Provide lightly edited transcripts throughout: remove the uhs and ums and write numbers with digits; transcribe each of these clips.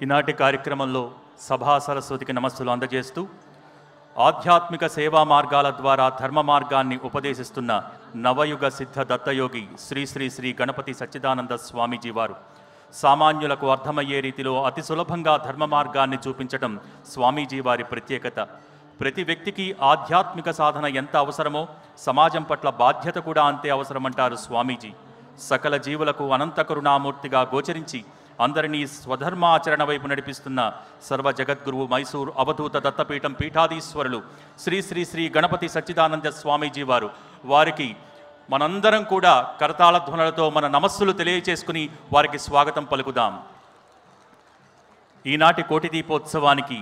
ఈనాటి కార్యక్రమంలో సభా సరస్వతికి నమస్సులు అందజేస్తూ ఆధ్యాత్మిక సేవా మార్గాల ద్వారా ధర్మ మార్గాన్ని ఉపదేశిస్తున్న నవయుగ సిద్ధ దత్తయోగి శ్రీ శ్రీ శ్రీ గణపతి సచ్చిదానంద స్వామీజీ వారు సామాన్యులకు అర్థమయ్యే రీతిలో అతి సులభంగా ధర్మ మార్గాన్ని చూపించటం స్వామీజీ వారి ప్రత్యేకత. ప్రతి వ్యక్తికి ఆధ్యాత్మిక సాధన ఎంత అవసరమో సమాజం పట్ల బాధ్యత కూడా అంతే అవసరమంటారు స్వామీజీ. సకల జీవులకు అనంత కరుణామూర్తిగా గోచరించి అందరినీ స్వధర్మాచరణ వైపు నడిపిస్తున్న సర్వ జగద్గురువు మైసూరు అవధూత దత్తపీఠం పీఠాధీశ్వరులు శ్రీ శ్రీ శ్రీ గణపతి సచ్చిదానంద స్వామీజీ వారు వారికి మనందరం కూడా కరతాళ ధ్వనులతో మన నమస్సులు తెలియచేసుకుని వారికి స్వాగతం పలుకుదాం. ఈనాటి కోటి దీపోత్సవానికి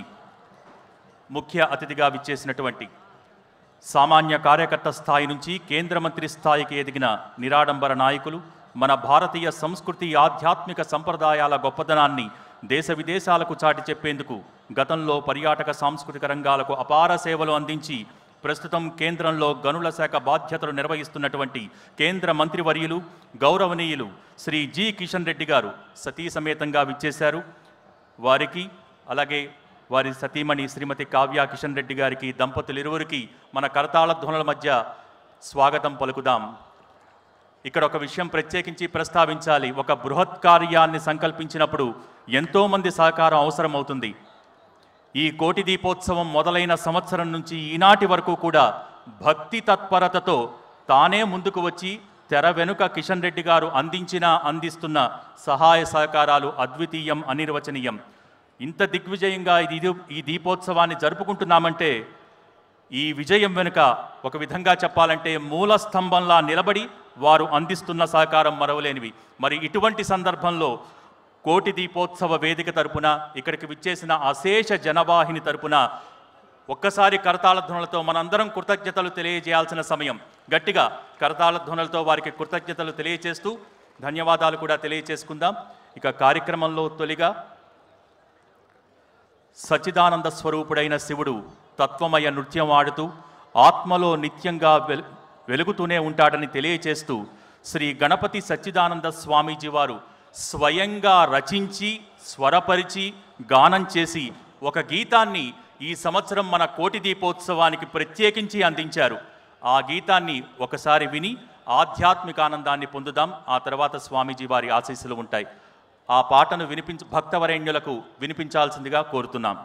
ముఖ్య అతిథిగా విచ్చేసినటువంటి సామాన్య కార్యకర్త స్థాయి నుంచి కేంద్ర మంత్రి స్థాయికి ఎదిగిన నిరాడంబర నాయకులు, మన భారతీయ సంస్కృతి ఆధ్యాత్మిక సంప్రదాయాల గొప్పదనాన్ని దేశ విదేశాలకు చాటి చెప్పేందుకు గతంలో పర్యాటక సాంస్కృతిక రంగాలకు అపార సేవలు అందించి ప్రస్తుతం కేంద్రంలో గనుల శాఖ బాధ్యతలు నిర్వహిస్తున్నటువంటి కేంద్ర మంత్రివర్యులు గౌరవనీయులు శ్రీ జి కిషన్ రెడ్డి గారు సతీ సమేతంగా విచ్చేశారు. వారికి అలాగే వారి సతీమణి శ్రీమతి కావ్య కిషన్ రెడ్డి గారికి దంపతులిరువురికి మన కరతాళ ధ్వనుల మధ్య స్వాగతం పలుకుదాం. ఇక్కడ ఒక విషయం ప్రత్యేకించి ప్రస్తావించాలి. ఒక బృహత్ కార్యాన్ని సంకల్పించినప్పుడు ఎంతోమంది సహకారం అవసరమవుతుంది. ఈ కోటి దీపోత్సవం మొదలైన సంవత్సరం నుంచి ఈనాటి వరకు కూడా భక్తి తత్పరతతో తానే ముందుకు వచ్చి తెర వెనుక కిషన్ రెడ్డి గారు అందిస్తున్న సహాయ సహకారాలు అద్వితీయం, అనిర్వచనీయం. ఇంత దిగ్విజయంగా ఈ దీపోత్సవాన్ని జరుపుకుంటున్నామంటే ఈ విజయం వెనుక ఒక విధంగా చెప్పాలంటే మూల స్తంభంలా నిలబడి వారు అందిస్తున్న సహకారం మరవలేనివి. మరి ఇటువంటి సందర్భంలో కోటి దీపోత్సవ వేదిక తరపున ఇక్కడికి విచ్చేసిన అశేష జనవాహిని తరపున ఒక్కసారి కరతాళ ధ్వనులతో మనందరం కృతజ్ఞతలు తెలియజేయాల్సిన సమయం. గట్టిగా కరతాళ ధ్వనులతో వారికి కృతజ్ఞతలు తెలియజేస్తూ ధన్యవాదాలు కూడా తెలియజేసుకుందాం. ఇక కార్యక్రమంలో తొలిగా సచ్చిదానంద స్వరూపుడైన శివుడు తత్వమయ నృత్యం ఆడుతూ ఆత్మలో నిత్యంగా వెలుగుతూనే ఉంటాడని తెలియచేస్తూ శ్రీ గణపతి సచ్చిదానంద స్వామీజీ వారు స్వయంగా రచించి స్వరపరిచి గానం చేసి ఒక గీతాన్ని ఈ సంవత్సరం మన కోటి దీపోత్సవానికి ప్రత్యేకించి అందించారు. ఆ గీతాన్ని ఒకసారి విని ఆధ్యాత్మిక ఆనందాన్ని పొందుదాం. ఆ తర్వాత స్వామీజీ వారి ఆశీస్సులు ఉంటాయి. ఆ పాటను భక్తవరేణ్యులకు వినిపించాల్సిందిగా కోరుతున్నాం.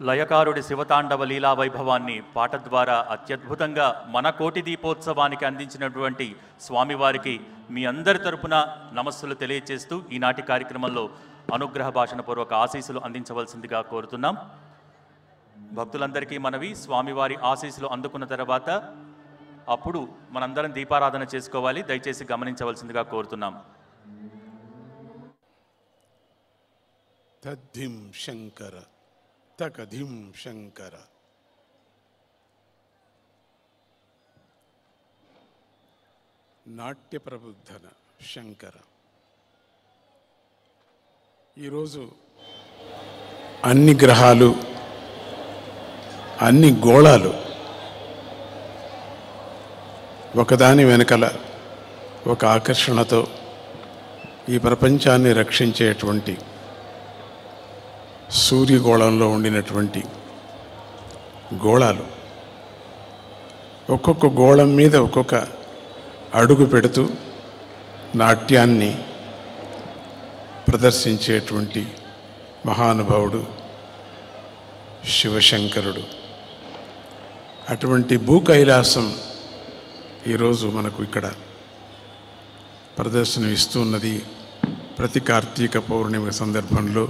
లయకారుడి శివతాండవ లీలా వైభవాన్ని పాట ద్వారా అత్యద్భుతంగా మన కోటి దీపోత్సవానికి అందించినటువంటి స్వామివారికి మీ అందరి తరపున నమస్సులు తెలియజేస్తూ ఈనాటి కార్యక్రమంలో అనుగ్రహ భాషణ పూర్వక ఆశీస్సులు అందించవలసిందిగా కోరుతున్నాం. భక్తులందరికీ మనవి, స్వామివారి ఆశీస్సులు అందుకున్న తర్వాత అప్పుడు మనందరం దీపారాధన చేసుకోవాలి. దయచేసి గమనించవలసిందిగా కోరుతున్నాం. తద్ధిం శంకర తకధిం శంకర నాట్య ప్రబుద్ధన శంకర. ఈరోజు అన్ని గ్రహాలు, అన్ని గోళాలు ఒకదాని వెనకల ఒక ఆకర్షణతో ఈ ప్రపంచాన్ని రక్షించేటువంటి సూర్యగోళంలో ఉండినటువంటి గోళాలు ఒక్కొక్క గోళం మీద ఒక్కొక్క అడుగు పెడుతూ నాట్యాన్ని ప్రదర్శించేటువంటి మహానుభావుడు శివశంకరుడు. అటువంటి భూ కైలాసం ఈరోజు మనకు ఇక్కడ ప్రదర్శన ఇస్తున్నది. ప్రతి కార్తీక పౌర్ణమి సందర్భంలో,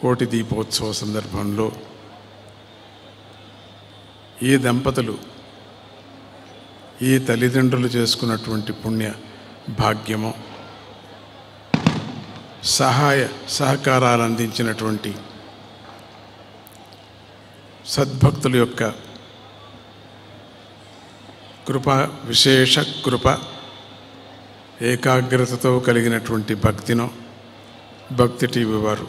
కోటి దీపోత్సవ సందర్భంలో ఈ దంపతులు, ఈ తల్లిదండ్రులు చేసుకున్నటువంటి పుణ్య భాగ్యము, సహాయ సహకారాలు అందించినటువంటి సద్భక్తుల యొక్క కృప, విశేష కృప, ఏకాగ్రతతో కలిగినటువంటి భక్తిను భక్తి టీవీ వారు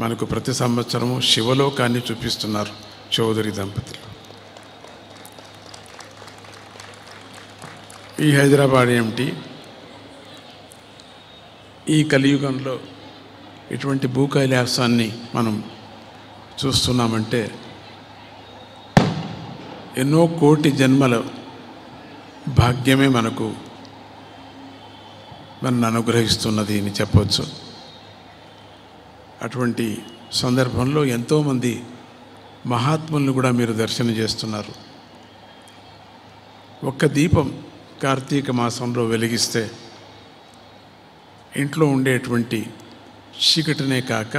మనకు ప్రతి సంవత్సరము శివలోకాన్ని చూపిస్తున్నారు చౌదరి దంపతులు. ఈ హైదరాబాద్ ఎంటీ ఈ కలియుగంలో ఇటువంటి భూకైలాసాన్ని మనం చూస్తున్నామంటే ఎన్నో కోటి జన్మల భాగ్యమే మనను అనుగ్రహిస్తున్నది అని చెప్పవచ్చు. అటువంటి సందర్భంలో ఎంతోమంది మహాత్ములను కూడా మీరు దర్శనం చేస్తున్నారు. ఒక్క దీపం కార్తీక మాసంలో వెలిగిస్తే ఇంట్లో ఉండేటువంటి చీకటినే కాక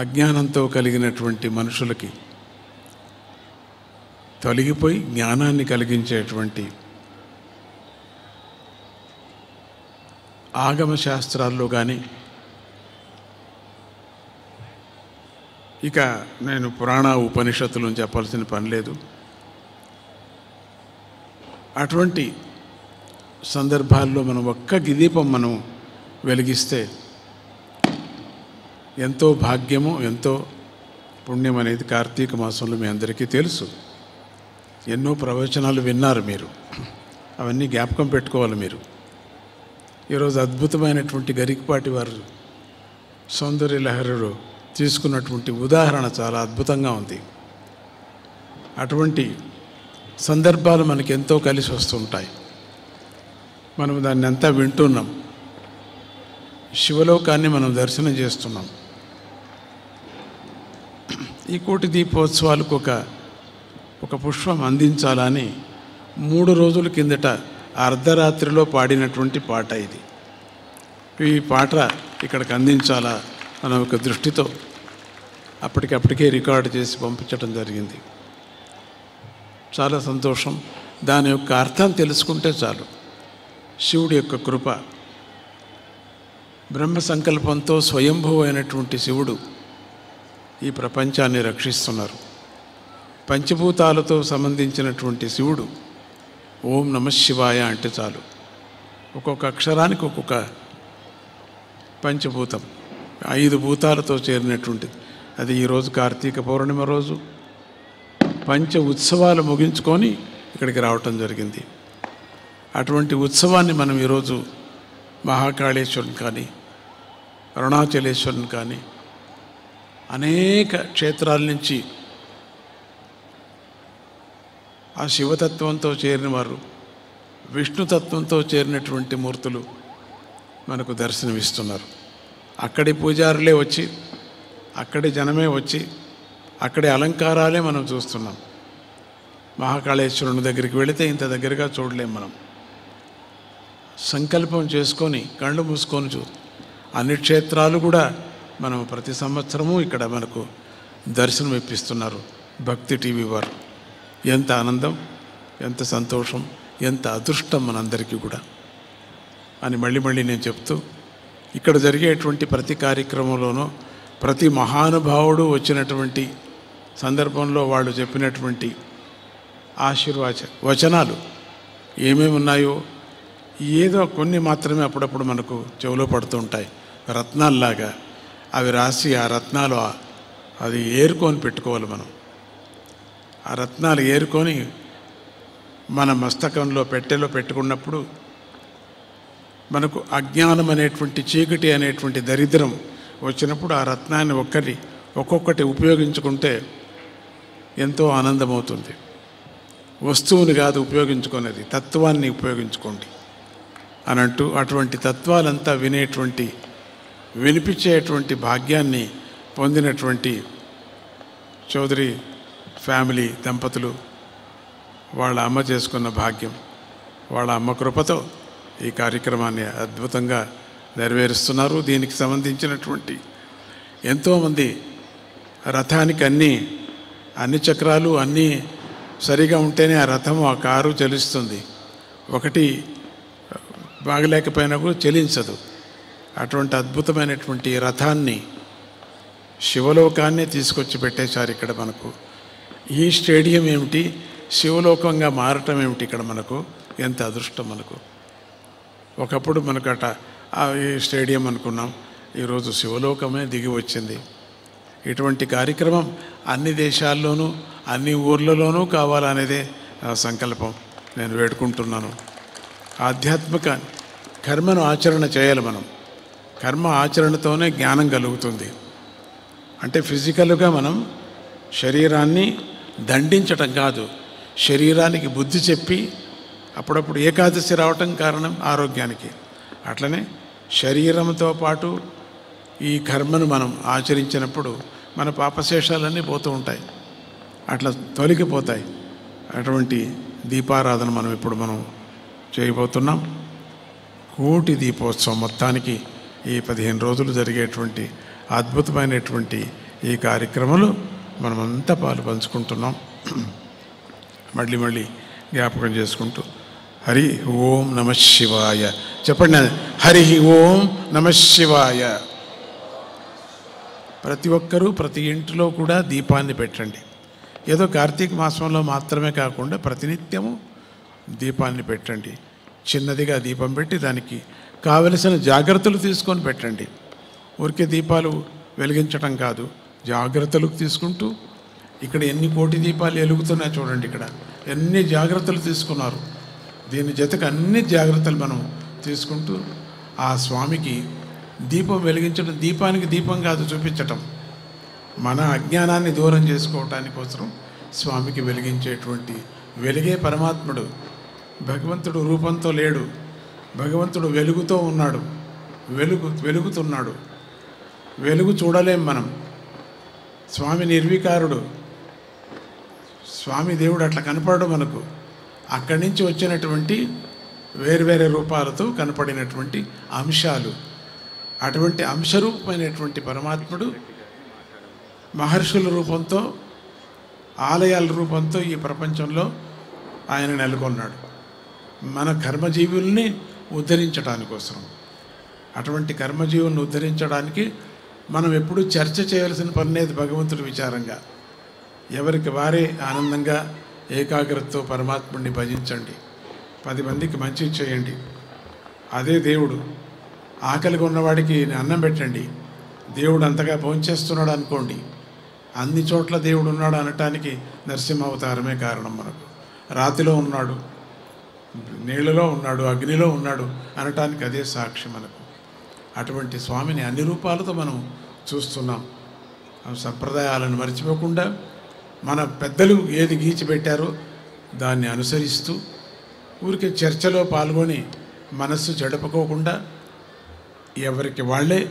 అజ్ఞానంతో కలిగినటువంటి మనుషులకి తొలగిపోయి జ్ఞానాన్ని కలిగించేటువంటి ఆగమ శాస్త్రాల్లో కానీ, ఇక నేను పురాణ ఉపనిషత్తులను చెప్పాల్సిన పని లేదు. అటువంటి సందర్భాల్లో మనం ఒక్క దీపం మనం వెలిగిస్తే ఎంతో భాగ్యము, ఎంతో పుణ్యం అనేది కార్తీక మాసంలో మీ అందరికీ తెలుసు. ఎన్నో ప్రవచనాలు విన్నారు మీరు, అవన్నీ జ్ఞాపకం పెట్టుకోవాలి మీరు. ఈరోజు అద్భుతమైనటువంటి గరికపాటి వారు సౌందర్య లహరిలో తీసుకున్నటువంటి ఉదాహరణ చాలా అద్భుతంగా ఉంది. అటువంటి సందర్భాలు మనకి ఎంతో కలిసి వస్తుంటాయి. మనం దాన్ని అంతా వింటున్నాం. శివలోకాన్ని మనం దర్శనం చేస్తున్నాం. ఈ కోటి దీపోత్సవాలకు ఒక పుష్పం అందించాలని 3 రోజుల కిందట అర్ధరాత్రిలో పాడినటువంటి పాట ఇది. ఈ పాట ఇక్కడికి అందించాలా అన్న ఒక దృష్టితో అప్పటికప్పటికే రికార్డు చేసి పంపించడం జరిగింది. చాలా సంతోషం. దాని యొక్క అర్థం తెలుసుకుంటే చాలు. శివుడి యొక్క కృప, బ్రహ్మ సంకల్పంతో స్వయంభూ అయినటువంటి శివుడు ఈ ప్రపంచాన్ని రక్షిస్తున్నారు. పంచభూతాలతో సంబంధించినటువంటి శివుడు ఓం నమః శివాయ అంటే చాలు. ఒక్కొక్క అక్షరానికి ఒక్కొక్క పంచభూతం, 5 భూతాలతో చేరినటువంటిది. అది ఈరోజు కార్తీక పౌర్ణిమ రోజు పంచ ఉత్సవాలు ముగించుకొని ఇక్కడికి రావటం జరిగింది. అటువంటి ఉత్సవాన్ని మనం ఈరోజు మహాకాళేశ్వరుని కానీ, అరుణాచలేశ్వరుని కానీ, అనేక క్షేత్రాల నుంచి ఆ శివతత్వంతో చేరిన వారు, విష్ణుతత్వంతో చేరినటువంటి మూర్తులు మనకు దర్శనమిస్తున్నారు. అక్కడి పూజారులే వచ్చి, అక్కడి జనమే వచ్చి, అక్కడి అలంకారాలే మనం చూస్తున్నాం. మహాకాళేశ్వరుని దగ్గరికి వెళితే ఇంత దగ్గరగా చూడలేం మనం. సంకల్పం చేసుకొని కళ్ళు మూసుకొని అన్ని క్షేత్రాలు కూడా మనం ప్రతి సంవత్సరము ఇక్కడ మనకు దర్శనం ఇప్పిస్తున్నారు భక్తి టీవీ వారు. ఎంత ఆనందం, ఎంత సంతోషం, ఎంత అదృష్టం మనందరికీ కూడా అని మళ్ళీ నేను చెప్తూ, ఇక్కడ జరిగేటువంటి ప్రతి కార్యక్రమంలోనూ ప్రతి మహానుభావుడు వచ్చినటువంటి సందర్భంలో వాళ్ళు చెప్పినటువంటి వచనాలు ఏమేమి ఉన్నాయో ఏదో కొన్ని మాత్రమే అప్పుడప్పుడు మనకు చెవిలో పడుతూ ఉంటాయి, రత్నాల్లాగా. అవి రాసి ఆ రత్నాలు అది ఏరుకొని పెట్టుకోవాలి మనం. ఆ రత్నాలు ఏరుకొని మన మస్తకంలో పెట్టెలో పెట్టుకున్నప్పుడు మనకు అజ్ఞానం అనేటువంటి చీకటి అనేటువంటి దరిద్రం వచ్చినప్పుడు ఆ రత్నాన్ని ఒక్కొక్కటి ఉపయోగించుకుంటే ఎంతో ఆనందమవుతుంది. వస్తువుని కాదు ఉపయోగించుకునేది, తత్వాన్ని ఉపయోగించుకోండి అని అంటూ, అటువంటి తత్వాలంతా వినిపించేటువంటి భాగ్యాన్ని పొందినటువంటి చౌదరి ఫ్యామిలీ దంపతులు, వాళ్ళ అమ్మ చేసుకున్న భాగ్యం, వాళ్ళ అమ్మ కృపతో ఈ కార్యక్రమాన్ని అద్భుతంగా నెరవేరుస్తున్నారు. దీనికి సంబంధించినటువంటి ఎంతోమంది రథానికి అన్ని చక్రాలు అన్నీ సరిగా ఉంటేనే ఆ రథం, ఆ కారు చలిస్తుంది. ఒకటి బాగలేకపోయినా కూడా చలించదు. అటువంటి అద్భుతమైనటువంటి రథాన్ని, శివలోకాన్ని తీసుకొచ్చి పెట్టేశారు ఇక్కడ మనకు. ఈ స్టేడియం ఏమిటి, శివలోకంగా మారటం ఏమిటి ఇక్కడ మనకు, ఎంత అదృష్టం మనకు. ఒకప్పుడు మనకు ఈ స్టేడియం అనుకున్నాం, ఈరోజు శివలోకమే దిగి వచ్చింది. ఇటువంటి కార్యక్రమం అన్ని దేశాల్లోనూ అన్ని ఊర్లలోనూ కావాలనేదే సంకల్పం. నేను వేడుకుంటున్నాను. ఆధ్యాత్మిక కర్మను ఆచరణ చేయాలి మనం. కర్మ ఆచరణతోనే జ్ఞానం కలుగుతుంది. అంటే ఫిజికల్గా మనం శరీరాన్ని దండించటం కాదు, శరీరానికి బుద్ధి చెప్పి అప్పుడప్పుడు ఏకాదశి రావటం కారణం ఆరోగ్యానికి. అట్లనే శరీరంతో పాటు ఈ కర్మను మనం ఆచరించినప్పుడు మన పాపశేషాలన్నీ పోతూ ఉంటాయి, అట్లా తొలగిపోతాయి. అటువంటి దీపారాధన ఇప్పుడు మనం చేయబోతున్నాం. కోటి దీపోత్సవం మొత్తానికి ఈ 15 రోజులు జరిగేటువంటి అద్భుతమైనటువంటి ఈ కార్యక్రమంలో మనమంతా పాలు పంచుకుంటున్నాం. మళ్ళీ జ్ఞాపకం చేసుకుంటూ హరి ఓం నమ శివాయ చెప్పండి. హరి ఓం నమ శివాయ. ప్రతి ఒక్కరూ ప్రతి ఇంటిలో కూడా దీపాన్ని పెట్టండి. ఏదో కార్తీక మాసంలో మాత్రమే కాకుండా ప్రతినిత్యము దీపాన్ని పెట్టండి. చిన్నదిగా దీపం పెట్టి దానికి కావలసిన జాగ్రత్తలు తీసుకొని పెట్టండి. ఊరికే దీపాలు వెలిగించటం కాదు, జాగ్రత్తలు తీసుకుంటూ. ఇక్కడ ఎన్ని కోటి దీపాలు వెలుగుతున్నాయి చూడండి, ఇక్కడ ఎన్ని జాగ్రత్తలు తీసుకున్నారు. దీని జతకు అన్ని జాగ్రత్తలు మనం తీసుకుంటూ ఆ స్వామికి దీపం వెలిగించడం, దీపానికి దీపం కాదు చూపించటం, మన అజ్ఞానాన్ని దూరం చేసుకోవటానికి కోసం స్వామికి వెలిగించేటువంటి వెలిగే పరమాత్ముడు. భగవంతుడు రూపంతో లేడు, భగవంతుడు వెలుగుతో ఉన్నాడు, వెలుగుతున్నాడు. వెలుగు చూడలేం మనం. స్వామి నిర్వికారుడు, స్వామి దేవుడు అట్లా కనపడడు మనకు. అక్కడి నుంచి వచ్చినటువంటి వేర్వేరే రూపాలతో కనపడినటువంటి అంశాలు, అటువంటి అంశరూపమైనటువంటి పరమాత్ముడు మహర్షుల రూపంతో, ఆలయాల రూపంతో ఈ ప్రపంచంలో ఆయన నెలకొన్నాడు మన కర్మజీవుల్ని ఉద్ధరించడానికి కోసం. అటువంటి కర్మజీవుల్ని ఉద్ధరించడానికి మనం ఎప్పుడూ చర్చ చేయవలసిన పని లేదు. భగవంతుడి విచారంగా ఎవరికి వారే ఆనందంగా ఏకాగ్రతతో పరమాత్ముడిని భజించండి. 10 మందికి మంచి చేయండి. అదే దేవుడు. ఆకలిగా ఉన్నవాడికి అన్నం పెట్టండి. దేవుడు అంతగా భోంచేస్తున్నాడు అనుకోండి, అన్ని చోట్ల దేవుడు ఉన్నాడు అనటానికి నరసింహ అవతారమే కారణం. మనకు రాతిలో ఉన్నాడు, నీళ్ళలో ఉన్నాడు, అగ్నిలో ఉన్నాడు అనటానికి అదే సాక్షి మనకు. అటువంటి స్వామిని అన్ని రూపాలతో మనం చూస్తున్నాం. సంప్రదాయాలను మర్చిపోకుండా మన పెద్దలు ఏది గీచిపెట్టారో దాన్ని అనుసరిస్తూ, ఊరికే చర్చలో పాల్గొని మనస్సు చెడపకోకుండా ఎవరికి వాళ్ళే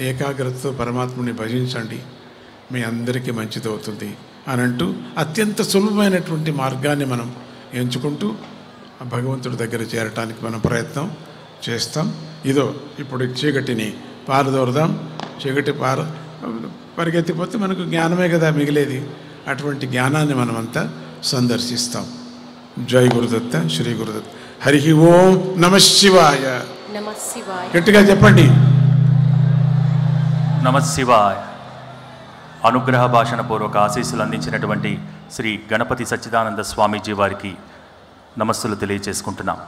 ఏకాగ్రతతో పరమాత్ముని భజించండి, మీ అందరికీ మంచిదవుతుంది అని అంటూ అత్యంత సులభమైనటువంటి మార్గాన్ని మనం ఎంచుకుంటూ ఆ భగవంతుడి దగ్గర చేరటానికి మనం ప్రయత్నం చేస్తాం. ఇదో ఇప్పుడు చీకటిని పారదోరదాం. చీకటి పరిగెత్తిపోతే మనకు జ్ఞానమే కదా మిగిలేది. అటువంటి జ్ఞానాన్ని మనమంతా సందర్శిస్తాం. జై గురుదత్త, శ్రీ గురుదత్త. హరి ఓం నమ శివాయ. గట్టిగా చెప్పండి. నమ శివాయ. అనుగ్రహ భాషణ పూర్వక ఆశీస్సులు అందించినటువంటి శ్రీ గణపతి సచ్చిదానంద స్వామీజీ వారికి నమస్సులు తెలియజేసుకుంటున్నాం.